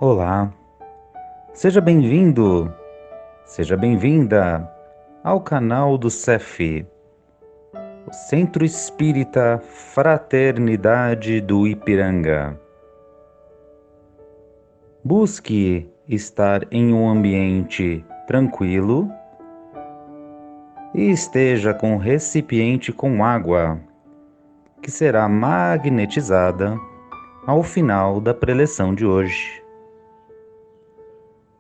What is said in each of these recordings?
Olá, seja bem-vindo, seja bem-vinda ao canal do CEF, o Centro Espírita Fraternidade do Ipiranga. Busque estar em um ambiente tranquilo e esteja com um recipiente com água, que será magnetizada ao final da preleção de hoje.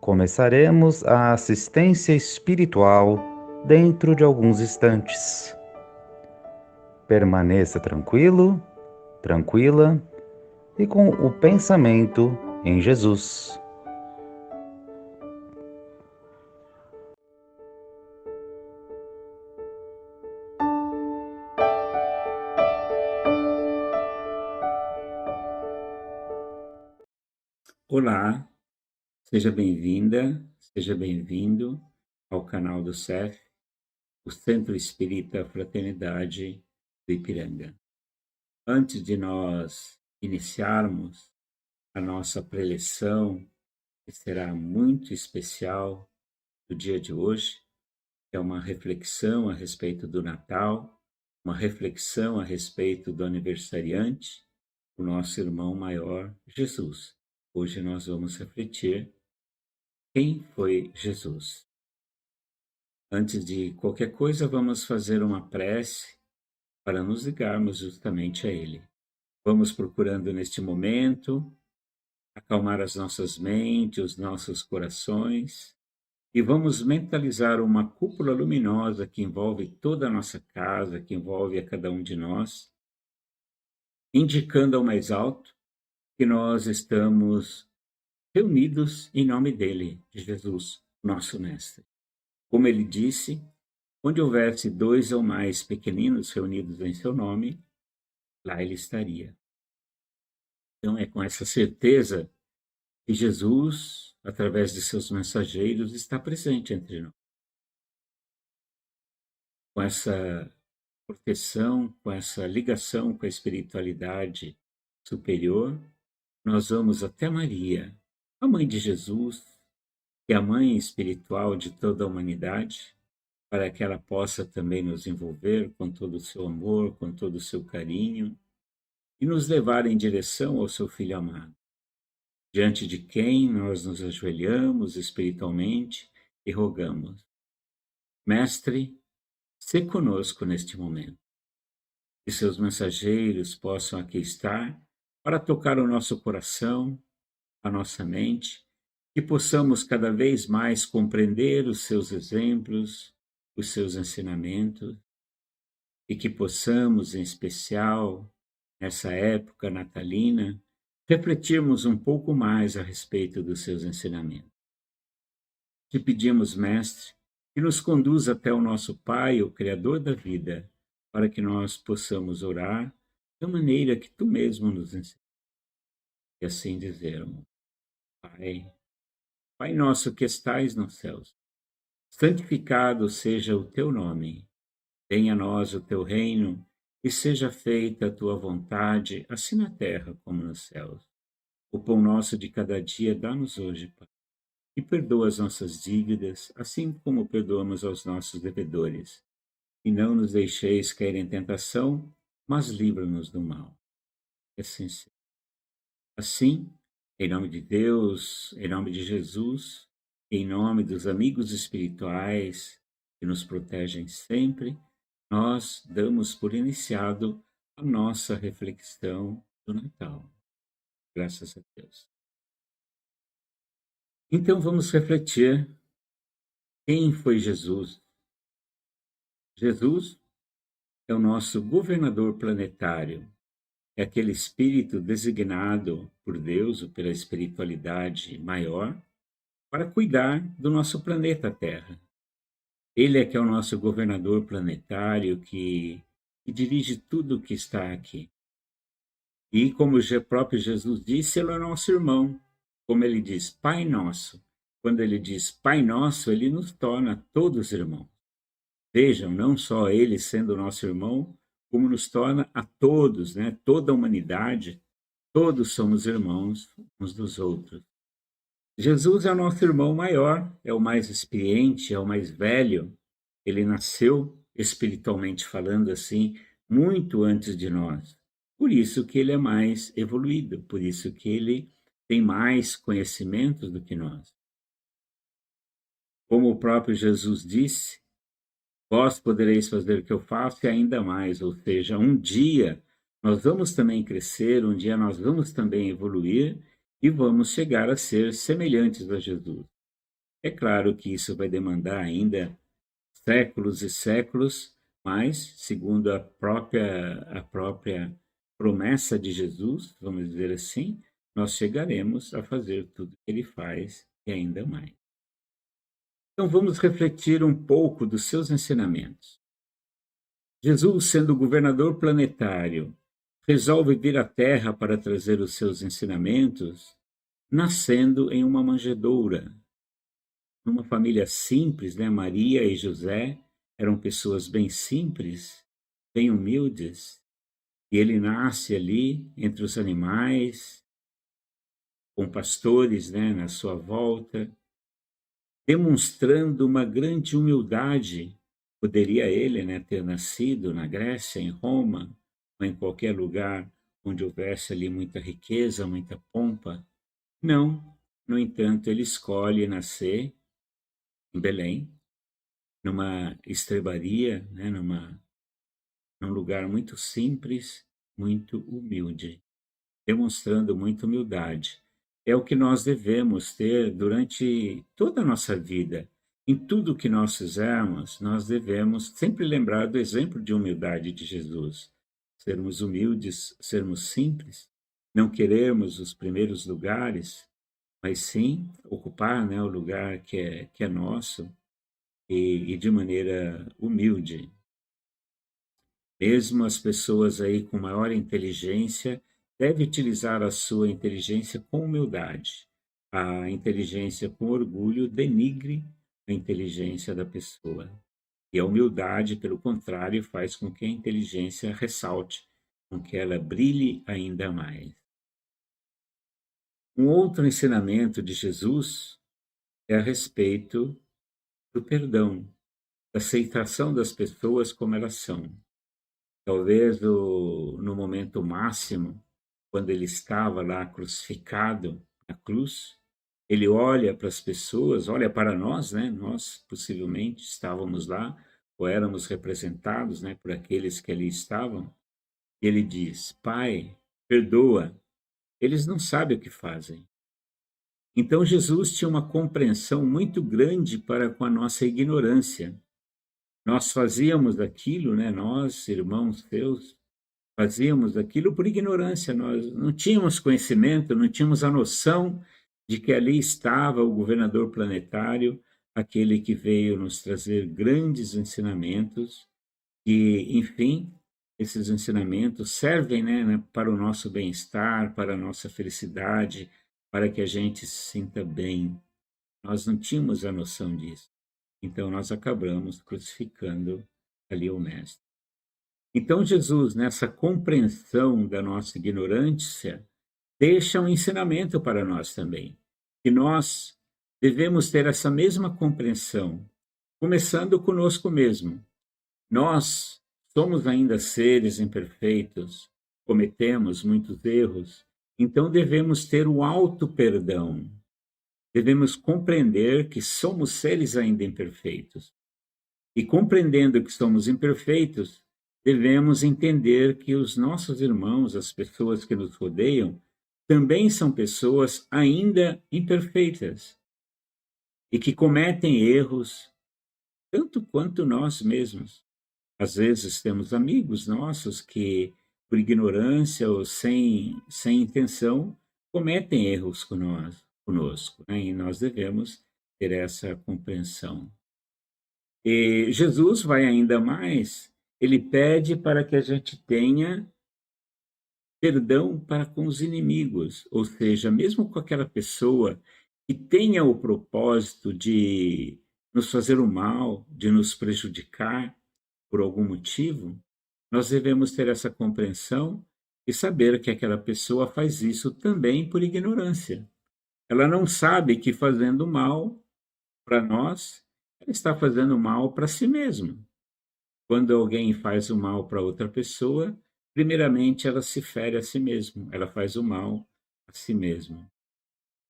Começaremos a assistência espiritual dentro de alguns instantes. Permaneça tranquilo, tranquila e com o pensamento em Jesus. Olá, seja bem-vinda, seja bem-vindo ao canal do CEF, o Centro Espírita Fraternidade do Ipiranga. Antes de nós iniciarmos a nossa preleção, que será muito especial do dia de hoje, é uma reflexão a respeito do Natal, uma reflexão a respeito do aniversariante, o nosso irmão maior, Jesus. Hoje nós vamos refletir quem foi Jesus. Antes de qualquer coisa, vamos fazer uma prece para nos ligarmos justamente a Ele. Vamos procurando neste momento acalmar as nossas mentes, os nossos corações e vamos mentalizar uma cúpula luminosa que envolve toda a nossa casa, que envolve a cada um de nós, indicando ao mais alto que nós estamos reunidos em nome dele, de Jesus, nosso Mestre. Como ele disse, onde houvesse 2 ou mais pequeninos reunidos em seu nome, lá ele estaria. Então é com essa certeza que Jesus, através de seus mensageiros, está presente entre nós. Com essa proteção, com essa ligação com a espiritualidade superior, nós vamos até Maria, a mãe de Jesus, que é a mãe espiritual de toda a humanidade, para que ela possa também nos envolver com todo o seu amor, com todo o seu carinho, e nos levar em direção ao seu Filho amado, diante de quem nós nos ajoelhamos espiritualmente e rogamos: Mestre, sê conosco neste momento. Que seus mensageiros possam aqui estar para tocar o nosso coração, a nossa mente, que possamos cada vez mais compreender os seus exemplos, os seus ensinamentos, e que possamos, em especial, nessa época natalina, refletirmos um pouco mais a respeito dos seus ensinamentos. Te pedimos, Mestre, que nos conduza até o nosso Pai, o Criador da vida, para que nós possamos orar da maneira que Tu mesmo nos ensina. E assim dizermos: Pai, Pai nosso que estais nos céus, santificado seja o Teu nome. Venha a nós o Teu reino e seja feita a Tua vontade, assim na terra como nos céus. O pão nosso de cada dia dá-nos hoje, Pai, e perdoa as nossas dívidas, assim como perdoamos aos nossos devedores. E não nos deixeis cair em tentação, mas livra-nos do mal. E assim seja. Assim, em nome de Deus, em nome de Jesus, em nome dos amigos espirituais que nos protegem sempre, nós damos por iniciado a nossa reflexão do Natal. Graças a Deus. Então vamos refletir quem foi Jesus. Jesus é o nosso governador planetário, é aquele espírito designado por Deus ou pela espiritualidade maior para cuidar do nosso planeta Terra. Ele é que é o nosso governador planetário que dirige tudo o que está aqui. E como o próprio Jesus disse, ele é nosso irmão. Como ele diz, Pai Nosso. Quando ele diz Pai Nosso, ele nos torna todos irmãos. Vejam, não só ele sendo nosso irmão, como nos torna a todos, né? Toda a humanidade, todos somos irmãos uns dos outros. Jesus é o nosso irmão maior, é o mais experiente, é o mais velho. Ele nasceu, espiritualmente falando assim, muito antes de nós. Por isso que ele é mais evoluído, por isso que ele tem mais conhecimentos do que nós. Como o próprio Jesus disse, vós podereis fazer o que eu faço e ainda mais, ou seja, um dia nós vamos também crescer, um dia nós vamos também evoluir e vamos chegar a ser semelhantes a Jesus. É claro que isso vai demandar ainda séculos e séculos, mas, segundo a própria promessa de Jesus, vamos dizer assim, nós chegaremos a fazer tudo que ele faz e ainda mais. Então vamos refletir um pouco dos seus ensinamentos. Jesus, sendo governador planetário, resolve vir à Terra para trazer os seus ensinamentos, nascendo em uma manjedoura, numa família simples, né? Maria e José eram pessoas bem simples, bem humildes, e ele nasce ali entre os animais, com pastores, né, na sua volta, demonstrando uma grande humildade. Poderia ele, né, ter nascido na Grécia, em Roma, ou em qualquer lugar onde houvesse ali muita riqueza, muita pompa. Não. No entanto, ele escolhe nascer em Belém, numa estrebaria, né, num lugar muito simples, muito humilde, demonstrando muita humildade. É o que nós devemos ter durante toda a nossa vida. Em tudo que nós fizermos, nós devemos sempre lembrar do exemplo de humildade de Jesus. Sermos humildes, sermos simples, não queremos os primeiros lugares, mas sim ocupar, né, o lugar que é nosso e de maneira humilde. Mesmo as pessoas aí com maior inteligência devem utilizar a sua inteligência com humildade. A inteligência com orgulho denigre a inteligência da pessoa. E a humildade, pelo contrário, faz com que a inteligência ressalte, com que ela brilhe ainda mais. Um outro ensinamento de Jesus é a respeito do perdão, da aceitação das pessoas como elas são. Talvez no momento máximo, quando ele estava lá crucificado na cruz, ele olha para as pessoas, olha para nós, né? Nós possivelmente estávamos lá ou éramos representados, né, por aqueles que ali estavam. E ele diz: Pai, perdoa, eles não sabem o que fazem. Então Jesus tinha uma compreensão muito grande para com a nossa ignorância. Nós fazíamos aquilo, né? Nós, irmãos seus, fazíamos aquilo por ignorância, nós não tínhamos conhecimento, não tínhamos a noção de que ali estava o governador planetário, aquele que veio nos trazer grandes ensinamentos e, enfim, esses ensinamentos servem, né, para o nosso bem-estar, para a nossa felicidade, para que a gente se sinta bem. Nós não tínhamos a noção disso. Então nós acabamos crucificando ali o mestre. Então, Jesus, nessa compreensão da nossa ignorância, deixa um ensinamento para nós também, que nós devemos ter essa mesma compreensão, começando conosco mesmo. Nós somos ainda seres imperfeitos, cometemos muitos erros, então devemos ter o auto-perdão. Devemos compreender que somos seres ainda imperfeitos. E compreendendo que somos imperfeitos, devemos entender que os nossos irmãos, as pessoas que nos rodeiam, também são pessoas ainda imperfeitas e que cometem erros tanto quanto nós mesmos. Às vezes temos amigos nossos que, por ignorância ou sem intenção, cometem erros conosco, né? E nós devemos ter essa compreensão. E Jesus vai ainda mais, ele pede para que a gente tenha perdão para com os inimigos, ou seja, mesmo com aquela pessoa que tenha o propósito de nos fazer o mal, de nos prejudicar por algum motivo, nós devemos ter essa compreensão e saber que aquela pessoa faz isso também por ignorância. Ela não sabe que fazendo mal para nós, ela está fazendo mal para si mesma. Quando alguém faz o mal para outra pessoa, primeiramente ela se fere a si mesma, ela faz o mal a si mesma.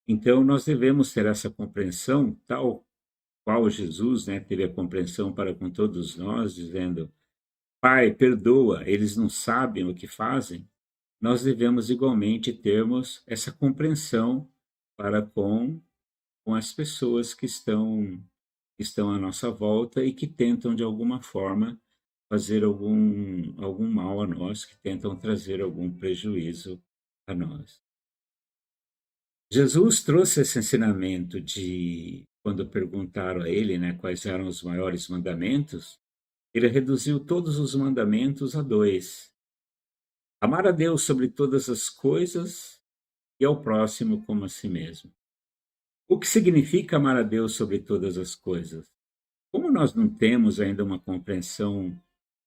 Então nós devemos ter essa compreensão, tal qual Jesus, né, teve a compreensão para com todos nós, dizendo: Pai, perdoa, eles não sabem o que fazem. Nós devemos igualmente termos essa compreensão para com as pessoas que estão à nossa volta e que tentam, de alguma forma, fazer algum mal a nós, que tentam trazer algum prejuízo a nós. Jesus trouxe esse ensinamento de, quando perguntaram a ele, né, quais eram os maiores mandamentos, ele reduziu todos os mandamentos a dois: amar a Deus sobre todas as coisas e ao próximo como a si mesmo. O que significa amar a Deus sobre todas as coisas? Como nós não temos ainda uma compreensão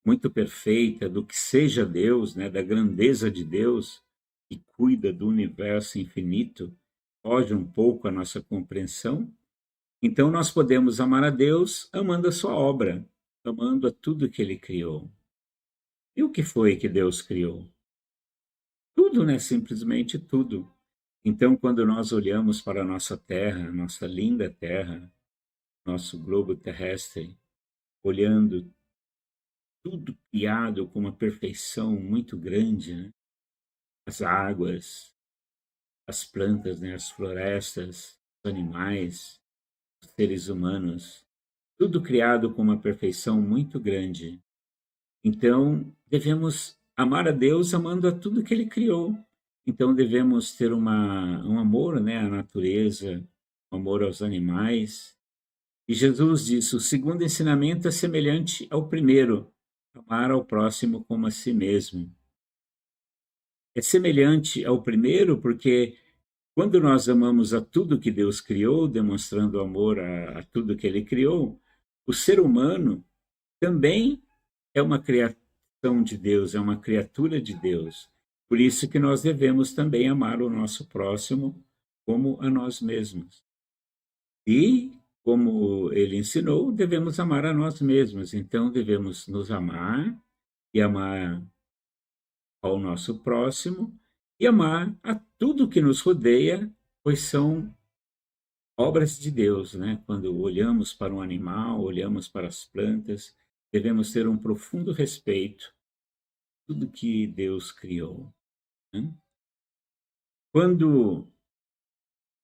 muito perfeita do que seja Deus, né, da grandeza de Deus, que cuida do universo infinito, foge um pouco a nossa compreensão, então nós podemos amar a Deus amando a sua obra, amando a tudo que ele criou. E o que foi que Deus criou? Tudo, né? Simplesmente tudo. Então, quando nós olhamos para a nossa terra, nossa linda terra, nosso globo terrestre, olhando tudo criado com uma perfeição muito grande, né? As águas, as plantas, né? As florestas, os animais, os seres humanos, tudo criado com uma perfeição muito grande. Então, devemos amar a Deus amando a tudo que ele criou. Então, devemos ter um amor, né, à natureza, um amor aos animais. E Jesus disse: o segundo ensinamento é semelhante ao primeiro, amar ao próximo como a si mesmo. É semelhante ao primeiro porque quando nós amamos a tudo que Deus criou, demonstrando amor a tudo que ele criou, o ser humano também é uma criação de Deus, é uma criatura de Deus. Por isso que nós devemos também amar o nosso próximo como a nós mesmos. E, como ele ensinou, devemos amar a nós mesmos. Então, devemos nos amar e amar ao nosso próximo e amar a tudo que nos rodeia, pois são obras de Deus, né? Quando olhamos para um animal, olhamos para as plantas, devemos ter um profundo respeito por tudo que Deus criou, né? Quando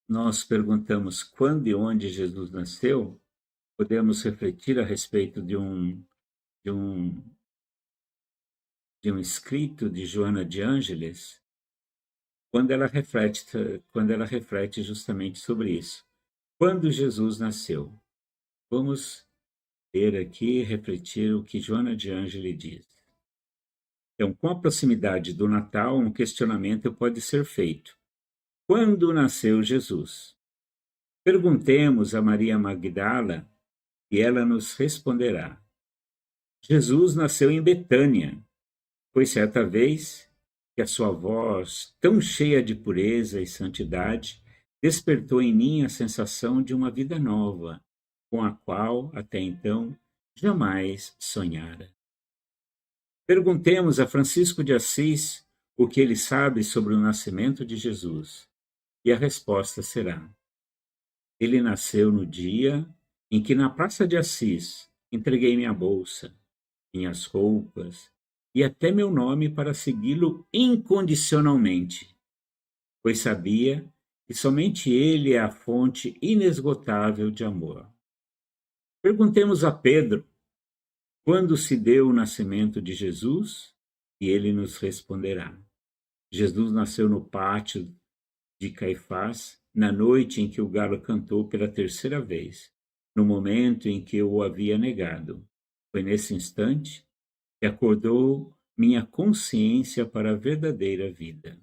nós perguntamos quando e onde Jesus nasceu, podemos refletir a respeito de um, de um escrito de Joana de Ângeles, quando ela reflete justamente sobre isso. Quando Jesus nasceu? Vamos ler aqui e refletir o que Joana de Ângeles diz. Então, com a proximidade do Natal, um questionamento pode ser feito: quando nasceu Jesus? Perguntemos a Maria Magdala e ela nos responderá. Jesus nasceu em Betânia. Foi certa vez que a sua voz, tão cheia de pureza e santidade, despertou em mim a sensação de uma vida nova, com a qual, até então, jamais sonhara. Perguntemos a Francisco de Assis o que ele sabe sobre o nascimento de Jesus, e a resposta será: ele nasceu no dia em que, na Praça de Assis, entreguei minha bolsa, minhas roupas e até meu nome para segui-lo incondicionalmente, pois sabia que somente ele é a fonte inesgotável de amor. Perguntemos a Pedro quando se deu o nascimento de Jesus e ele nos responderá. Jesus nasceu no pátio de Caifás, na noite em que o galo cantou pela terceira vez, no momento em que eu o havia negado. Foi nesse instante que acordou minha consciência para a verdadeira vida.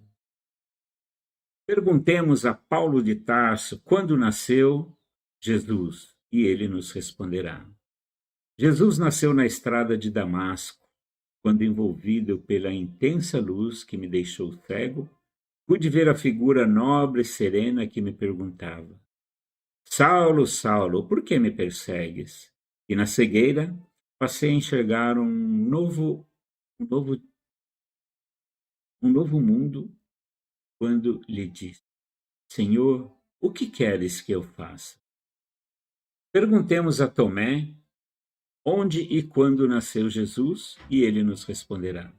Perguntemos a Paulo de Tarso quando nasceu Jesus, e ele nos responderá. Jesus nasceu na estrada de Damasco, quando envolvido pela intensa luz que me deixou cego, Pude ver a figura nobre e serena que me perguntava: Saulo, Saulo, por que me persegues? E na cegueira passei a enxergar um novo, um novo mundo quando lhe disse: Senhor, o que queres que eu faça? Perguntemos a Tomé onde e quando nasceu Jesus, e ele nos responderá.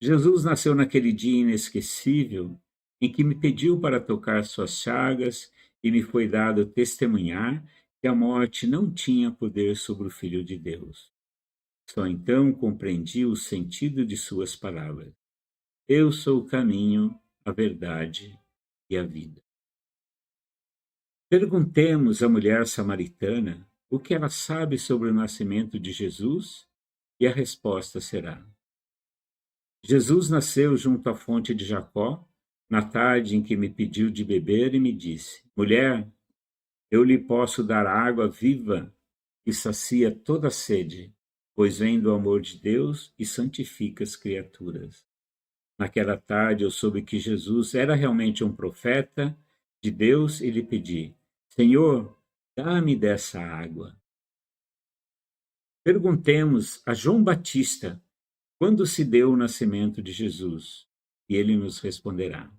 Jesus nasceu naquele dia inesquecível em que me pediu para tocar suas chagas e me foi dado testemunhar que a morte não tinha poder sobre o Filho de Deus. Só então compreendi o sentido de suas palavras. Eu sou o caminho, a verdade e a vida. Perguntemos à mulher samaritana o que ela sabe sobre o nascimento de Jesus e a resposta será: Jesus nasceu junto à fonte de Jacó, na tarde em que me pediu de beber e me disse: Mulher, eu lhe posso dar água viva que sacia toda a sede, pois vem do amor de Deus e santifica as criaturas. Naquela tarde eu soube que Jesus era realmente um profeta de Deus e lhe pedi: Senhor, dá-me dessa água. Perguntemos a João Batista quando se deu o nascimento de Jesus, e ele nos responderá.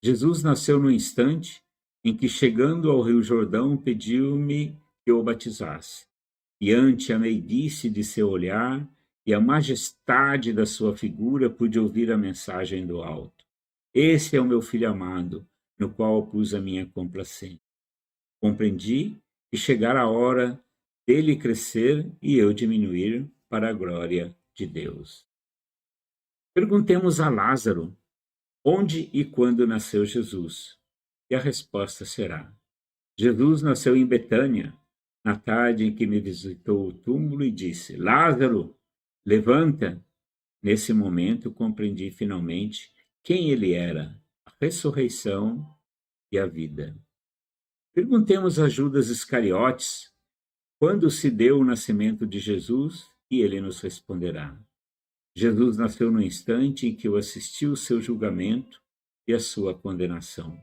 Jesus nasceu no instante em que, chegando ao Rio Jordão, pediu-me que o batizasse. E ante a meiguice de seu olhar e a majestade da sua figura, pude ouvir a mensagem do alto. Esse é o meu filho amado, no qual pus a minha complacência. Compreendi que chegara a hora dele crescer e eu diminuir para a glória de Deus. Perguntemos a Lázaro onde e quando nasceu Jesus. E a resposta será: Jesus nasceu em Betânia, na tarde em que me visitou o túmulo e disse: Lázaro, levanta. Nesse momento compreendi finalmente quem ele era, a ressurreição e a vida. Perguntemos a Judas Iscariotes quando se deu o nascimento de Jesus e ele nos responderá. Jesus nasceu no instante em que eu assisti o seu julgamento e a sua condenação.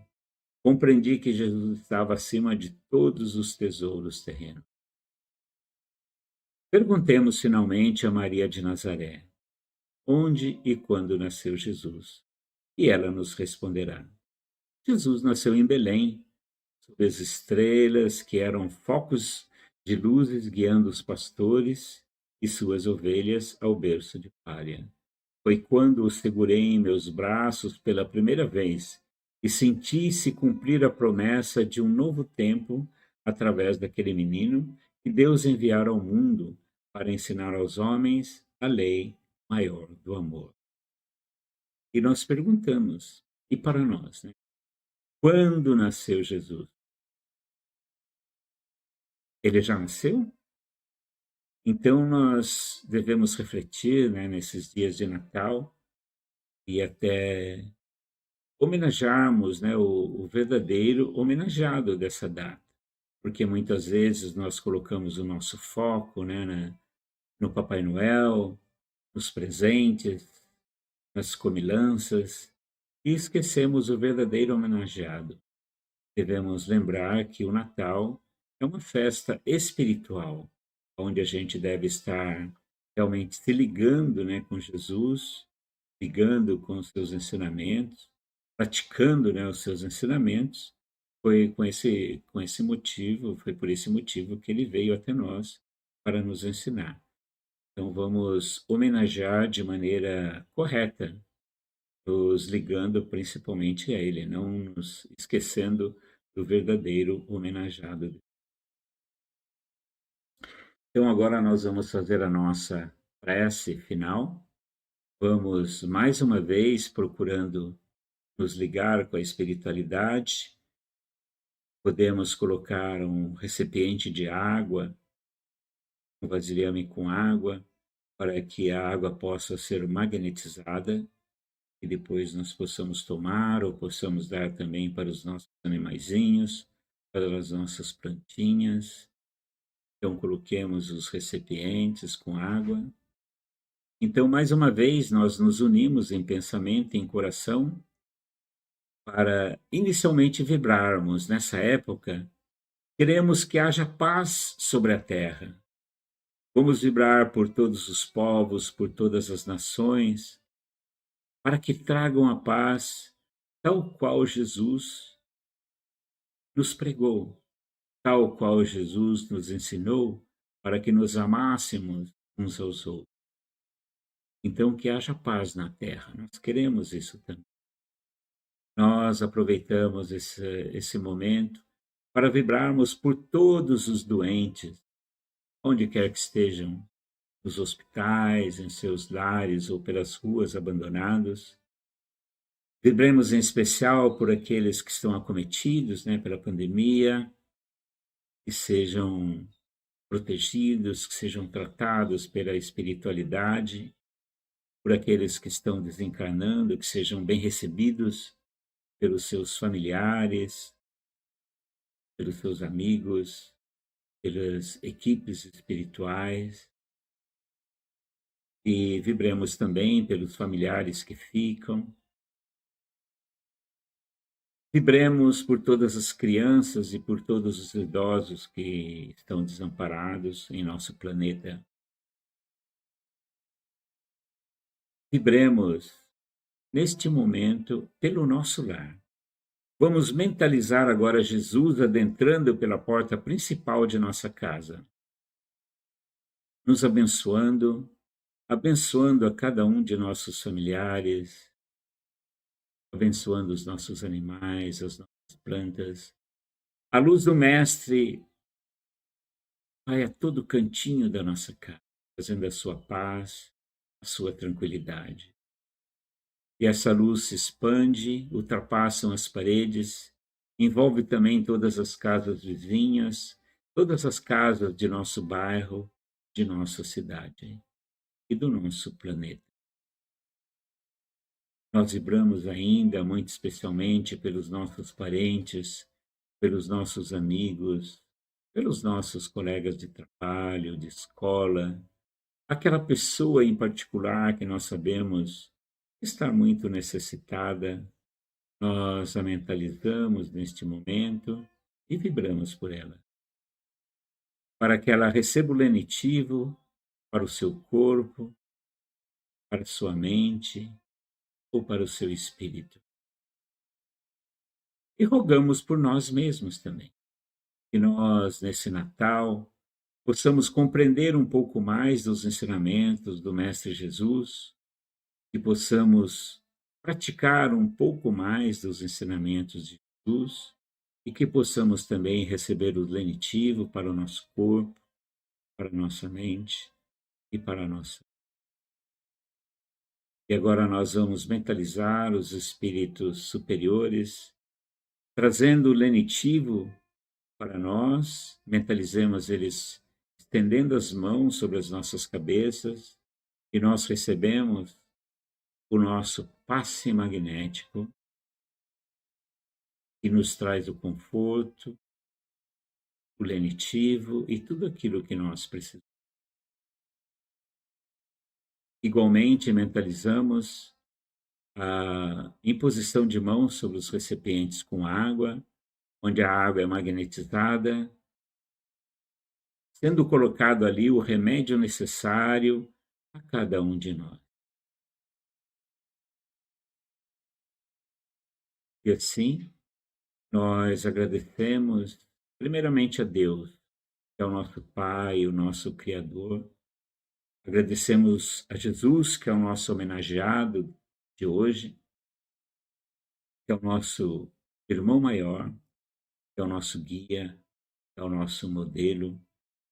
Compreendi que Jesus estava acima de todos os tesouros terrenos. Perguntemos finalmente a Maria de Nazaré, onde e quando nasceu Jesus? E ela nos responderá. Jesus nasceu em Belém, sob as estrelas que eram focos de luzes guiando os pastores e suas ovelhas ao berço de palha. Foi quando o segurei em meus braços pela primeira vez e senti se cumprir a promessa de um novo tempo através daquele menino que Deus enviara ao mundo para ensinar aos homens a lei maior do amor. E nós perguntamos, e para nós, né? Quando nasceu Jesus? Ele já nasceu? Então nós devemos refletir, né, nesses dias de Natal e até homenagearmos, né, o verdadeiro homenageado dessa data, porque muitas vezes nós colocamos o nosso foco, né, no Papai Noel, nos presentes, nas comilanças, e esquecemos o verdadeiro homenageado. Devemos lembrar que o Natal é uma festa espiritual, onde a gente deve estar realmente se ligando, né, com Jesus, ligando com os seus ensinamentos, praticando, né, os seus ensinamentos. Foi com esse motivo, foi por esse motivo que ele veio até nós para nos ensinar. Então vamos homenagear de maneira correta, nos ligando principalmente a ele, não nos esquecendo do verdadeiro homenageado. Então agora nós vamos fazer a nossa prece final. Vamos mais uma vez procurando nos ligar com a espiritualidade. Podemos colocar um recipiente de água, um vasilhame com água, para que a água possa ser magnetizada e depois nós possamos tomar ou possamos dar também para os nossos animaizinhos, para as nossas plantinhas. Então coloquemos os recipientes com água. Então, mais uma vez, nós nos unimos em pensamento e em coração para inicialmente vibrarmos nessa época, queremos que haja paz sobre a terra. Vamos vibrar por todos os povos, por todas as nações, para que tragam a paz, tal qual Jesus nos pregou, tal qual Jesus nos ensinou, para que nos amássemos uns aos outros. Então, que haja paz na terra, nós queremos isso também. Nós aproveitamos esse momento para vibrarmos por todos os doentes, onde quer que estejam, nos hospitais, em seus lares ou pelas ruas abandonados. Vibremos em especial por aqueles que estão acometidos, né, pela pandemia, que sejam protegidos, que sejam tratados pela espiritualidade, por aqueles que estão desencarnando, que sejam bem recebidos pelos seus familiares, pelos seus amigos, pelas equipes espirituais. E vibremos também pelos familiares que ficam. Vibremos por todas as crianças e por todos os idosos que estão desamparados em nosso planeta. Vibremos neste momento pelo nosso lar. Vamos mentalizar agora Jesus adentrando pela porta principal de nossa casa, nos abençoando, abençoando a cada um de nossos familiares, abençoando os nossos animais, as nossas plantas. A luz do Mestre vai a todo cantinho da nossa casa, trazendo a sua paz, a sua tranquilidade. E essa luz se expande, ultrapassam as paredes, envolve também todas as casas vizinhas, todas as casas de nosso bairro, de nossa cidade e do nosso planeta. Nós vibramos ainda, muito especialmente, pelos nossos parentes, pelos nossos amigos, pelos nossos colegas de trabalho, de escola, aquela pessoa em particular que nós sabemos estar muito necessitada, nós a mentalizamos neste momento e vibramos por ela, para que ela receba o lenitivo para o seu corpo, para a sua mente ou para o seu espírito. E rogamos por nós mesmos também, que nós, nesse Natal, possamos compreender um pouco mais dos ensinamentos do Mestre Jesus, que possamos praticar um pouco mais dos ensinamentos de Jesus e que possamos também receber o lenitivo para o nosso corpo, para a nossa mente e para a nossa. E agora nós vamos mentalizar os espíritos superiores, trazendo o lenitivo para nós, mentalizemos eles estendendo as mãos sobre as nossas cabeças e nós recebemos o nosso passe magnético que nos traz o conforto, o lenitivo e tudo aquilo que nós precisamos. Igualmente, mentalizamos a imposição de mãos sobre os recipientes com água, onde a água é magnetizada, sendo colocado ali o remédio necessário a cada um de nós. E assim, nós agradecemos primeiramente a Deus, que é o nosso Pai, o nosso Criador. Agradecemos a Jesus, que é o nosso homenageado de hoje, que é o nosso irmão maior, que é o nosso guia, que é o nosso modelo,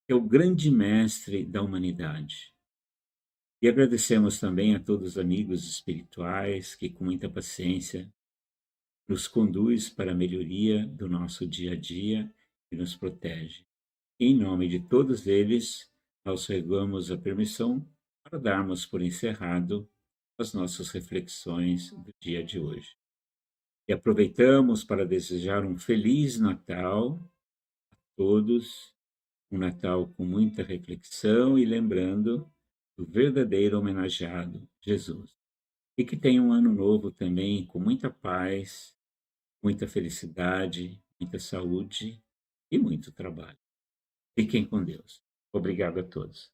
que é o grande mestre da humanidade. E agradecemos também a todos os amigos espirituais que, com muita paciência, nos conduz para a melhoria do nosso dia a dia e nos protege. Em nome de todos eles, nós rogamos a permissão para darmos por encerrado as nossas reflexões do dia de hoje. E aproveitamos para desejar um feliz Natal a todos, um Natal com muita reflexão e lembrando do verdadeiro homenageado, Jesus. E que tenha um ano novo também com muita paz, muita felicidade, muita saúde e muito trabalho. Fiquem com Deus. Obrigado a todos.